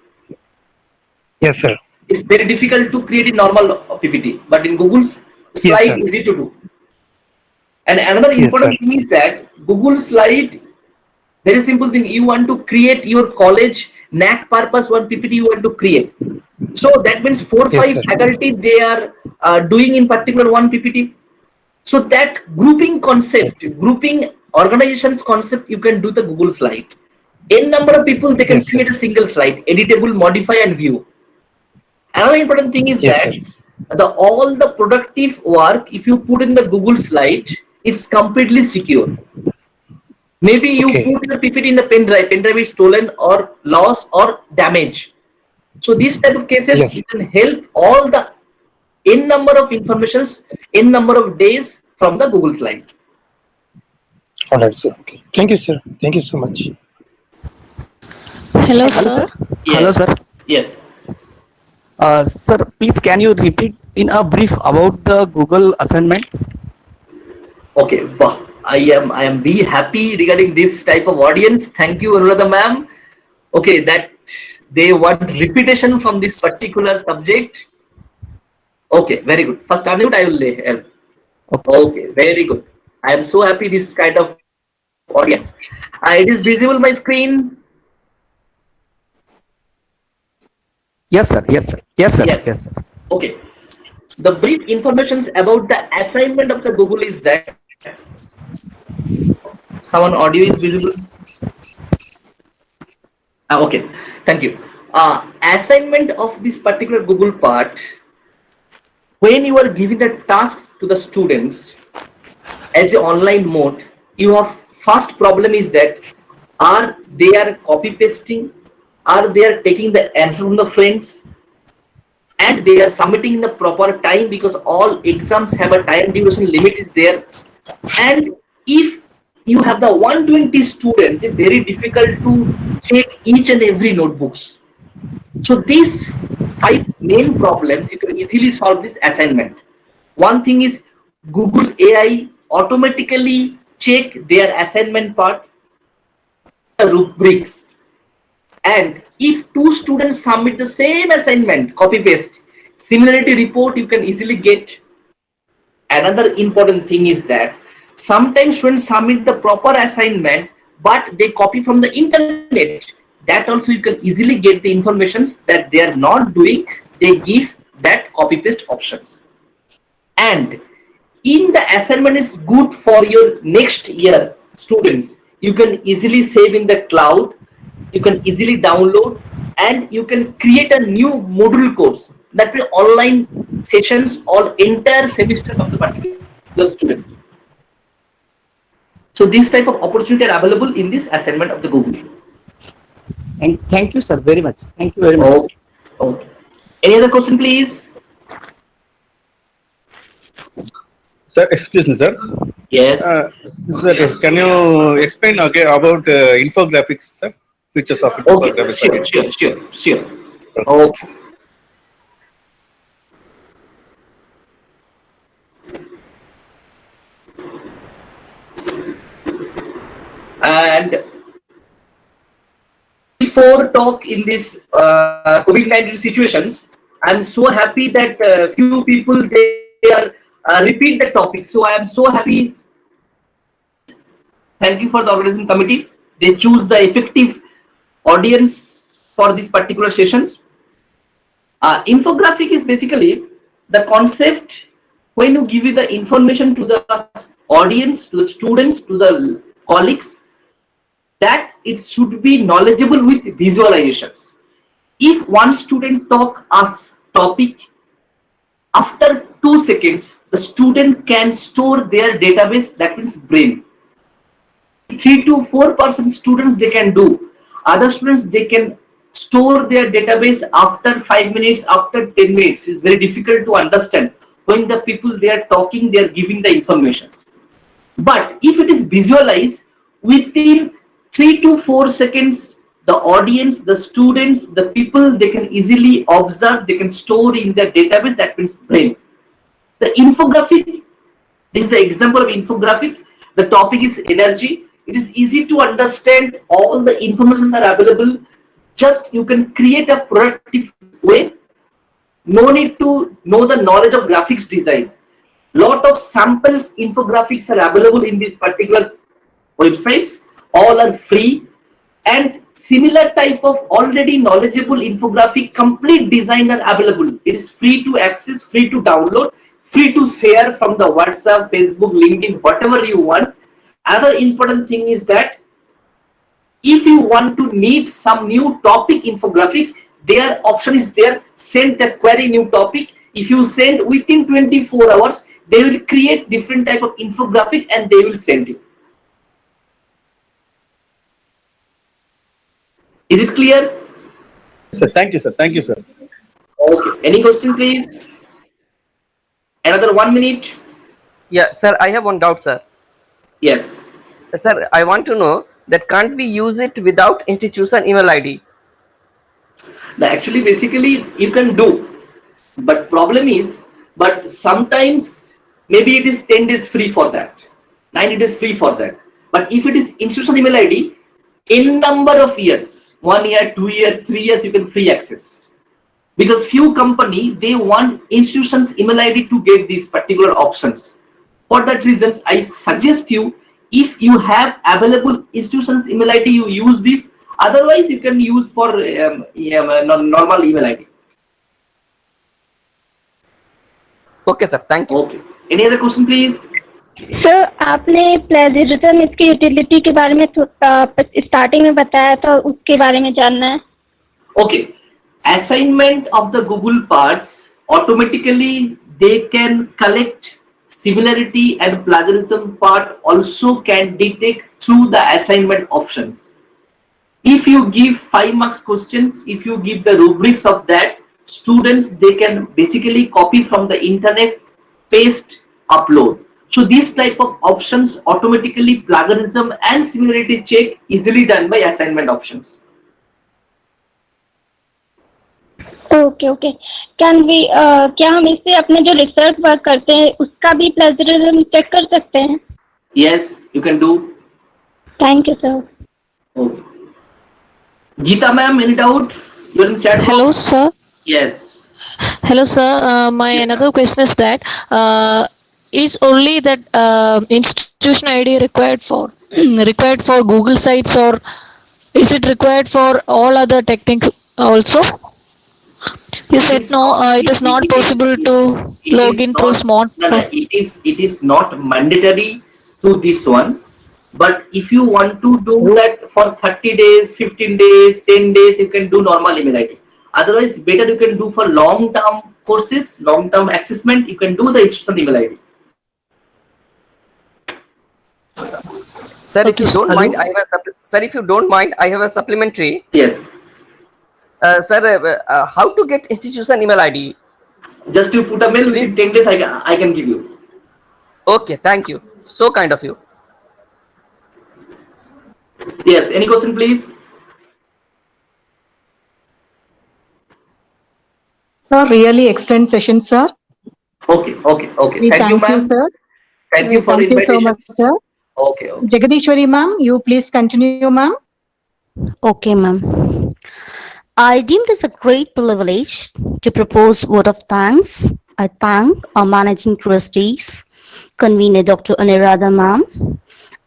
Yes, sir. It's very difficult to create a normal PPT, but in Google Slide, easy to do. And another important thing is that Google Slide, very simple thing, you want to create your college NAC purpose one PPT you want to create. So that means 4 or 5 faculty they are doing in particular one PPT. So that grouping concept, grouping organizations concept, you can do the Google Slide. N number of people they can create a single slide, editable, modify and view. Another important thing is that all the productive work, if you put in the Google Slide, it's completely secure. Maybe you put your PPT in the pen drive is stolen or lost or damaged. So these type of cases, Yes. you can help all the n number of informations, n number of days from the Google slide. All right, sir. Okay. Thank you, sir. Thank you so much. Hello, Hello, sir. Hello, sir. Yes. Sir, please can you repeat in a brief about the Google assignment? Okay, wow. I am be happy regarding this type of audience. Thank you, Anuradha ma'am. Okay, that they want repetition from this particular subject. Okay, very good. First unmute, I will help. Okay, very good. I am so happy this kind of audience. It is visible my screen. Yes, sir. Yes, sir. Yes, sir. Yes. Yes, sir. Okay. The brief information about the assignment of the Google is that someone audio is visible. Okay, thank you. Assignment of this particular Google part, when you are giving the task to the students as an online mode, your first problem is that are they are copy pasting, are they are taking the answer from the friends, and they are submitting in the proper time, because all exams have a time duration limit is there. And if you have the 120 students, it's very difficult to check each and every notebooks. So these 5 main problems you can easily solve this assignment. One thing is Google AI automatically check their assignment part, the rubrics, and if 2 students submit the same assignment, copy paste, similarity report you can easily get. Another important thing is that sometimes students submit the proper assignment but they copy from the internet. That also you can easily get the informations that they are not doing. They give that copy paste options. And in the assignment is good for your next year students. You can easily save in the cloud, you can easily download, and you can create a new module course that will online sessions all entire semester of the particular students. So this type of opportunity are available in this assignment of the Google. And thank you, sir, very much. Thank you very much. Okay. Okay. Any other question, please? Sir, excuse me, sir. Yes. Sir, can you explain again about infographics, sir? Features of infographics. Okay, sure. Okay. And before talk in this COVID-19 situations, I'm so happy that few people they are repeat the topic. So I am so happy. Thank you for the organizing committee. They choose the effective audience for these particular sessions. Infographic is basically the concept when you give the information to the audience, to the students, to the colleagues, that it should be knowledgeable with visualizations. If one student talk a topic, after 2 seconds, the student can store their database, that means brain. 3 to 4% students they can do. Other students they can store their database after 5 minutes, after 10 minutes. It's very difficult to understand when the people they are talking, they are giving the information. But if it is visualized, within 3 to 4 seconds, the audience, the students, the people, they can easily observe, they can store in their database, that means brain. The infographic, this is the example of infographic. The topic is energy. It is easy to understand, all the informations are available. Just you can create a productive way. No need to know the knowledge of graphics design. Lot of samples infographics are available in these particular websites. All are free, and similar type of already knowledgeable infographic complete design are available. It is free to access, free to download, free to share from the WhatsApp, Facebook, LinkedIn, whatever you want. Other important thing is that if you want to need some new topic infographic, their option is there, send the query new topic. If you send within 24 hours, they will create different type of infographic and they will send you. Is it clear? Sir, thank you, sir. Thank you, sir. Okay. Any question, please? Another 1 minute. Yeah, sir, I have one doubt, sir. Yes. Sir, I want to know that can't we use it without institution email ID? Actually, basically, you can do, but problem is, but sometimes maybe it is 10 days free for that, 90 days free for that. But if it is institutional email ID, in number of years, 1 year, 2 years, 3 years, you can free access. Because few company, they want institutions email ID to get these particular options. For that reasons, I suggest you, if you have available institutions email ID, you use this. Otherwise, you can use for normal email ID. Okay, sir. Thank you. Okay. Any other question, please? Sir आपने plagiarism इसकी utility के बारे में starting में बताया था, उसके बारे में जानना है. Okay. Assignment of the Google parts, automatically they can collect similarity and plagiarism part also can detect through the assignment options. If you give 5 marks questions, if you give the rubrics of that, students, they can basically copy from the internet, paste, upload. So these type of options, automatically plagiarism and similarity check easily done by assignment options. Okay okay. Can we क्या हम इससे अपने जो research work करते हैं उसका भी plagiarism check कर सकते हैं? Yes, you can do. Thank you sir. Okay. Geeta ma'am, any doubt? You're in chat. Hello, sir. Yes. Hello, sir. My another question is that is only that institution ID required for Google sites, or is it required for all other techniques also? You said no, it is not possible to log in through smartphone. It is not mandatory to this one. But if you want to do that for 30 days, 15 days, 10 days, you can do normal email ID. Otherwise, better you can do for long-term courses, long-term assessment, you can do the institutional email ID. Sir, if you don't mind, I have a supplementary. Yes. Sir, how to get institution email ID? Just you put a mail, within 10 days I can give you. Okay, thank you. So kind of you. Yes, any question please? Sir, really excellent session, sir. Okay. We thank you, ma'am. sir. Thank you for Thank you so invitation. much, sir. Okay. Jagadishwari ma'am, you please continue, ma'am. Okay, ma'am. I deem this a great privilege to propose word of thanks. I thank our managing trustees, convener Dr. Anuradha ma'am,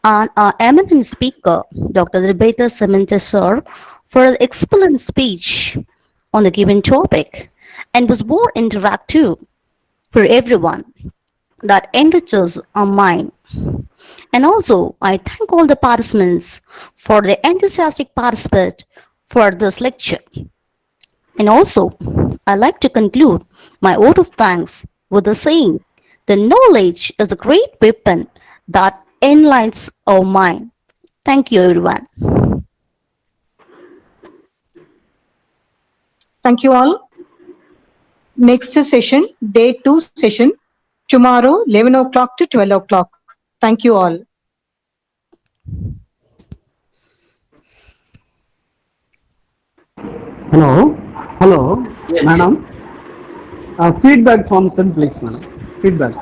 and our eminent speaker, Dr. Rebecca Cementes sir, for an excellent speech on the given topic and was more interactive for everyone that enriches our mind. And also, I thank all the participants for their enthusiastic participation for this lecture. And also, I like to conclude my vote of thanks with the saying, the knowledge is a great weapon that enlightens our mind. Thank you, everyone. Thank you all. Next session, day 2 session, tomorrow 11 o'clock to 12 o'clock. Thank you all. Hello, Yes, madam. Feedback from please, madam. Feedback.